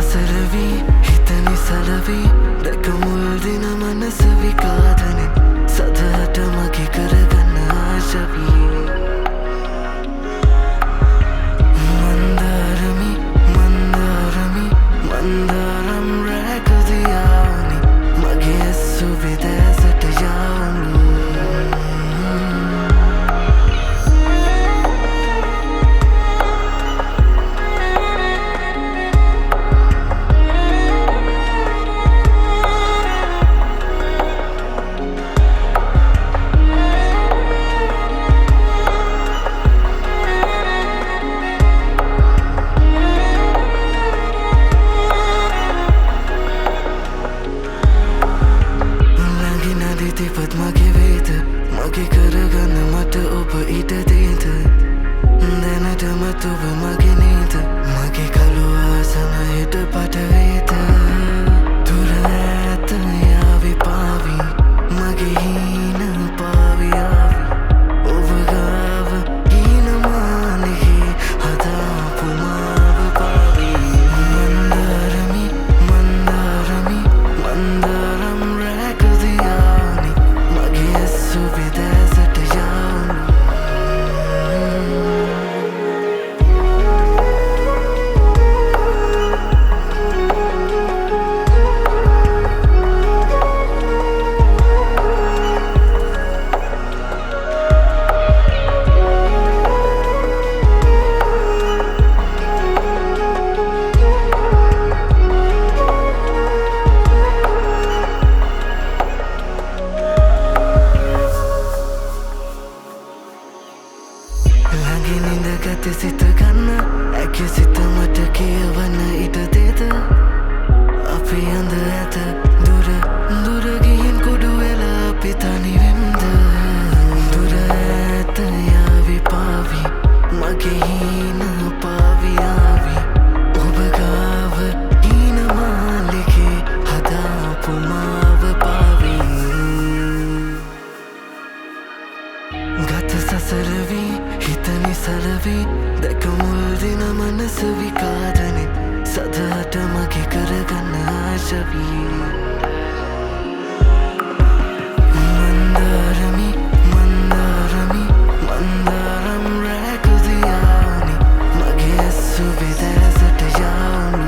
සසරවී හිතනි සලවී දැක මුල්දින මනස විකාදනෙ සදහට මගේ කරගන්න ආශවී මන්දාරමි මන්දාරමි මන්දාරම් රැකදියාවනි මගේ ඇස්සු විදෑසට යාවනි තිපත් මගේ වේද මගේ කරගන්න මට ඔබ ඉට දේද දැනටමත් ඔබ මගේ නේද මගේ කළු ආසන හිට පටවේද දුර ඇත යාවි පාවි මගේ හීන පාවියාවි ඔබ ගාව හීනමානෙහි හදාපු මාව පාවි මන්දාරමි මන්දාරමි මන්දාරම් රැකදියා so විදෑසට යාවනි ළඟින් ඉඳගත සිත ගන්න ඇගේ සිත මට කියවන්න ඉඩ දෙද අපි අඳ ඇත දුර දුර ගිහින් කුඩු වෙලා අපි තනිවෙම්ද දුර ඇත යාවි පාවි මගේ හීන පාවියාවි ඔබ ගාව හීන මාලිගේ හදාපු මාව පාවි ගත සසරවී හිතනි සලවී දැක මුල්දින මනස විකාදනෙ සදහට මගේ කරගන්න ආශවී මන්දාරමි මන්දාරමි මන්දාරම් රැකදියාවනි මගේ ඇස්සු විදෑසට යාවනි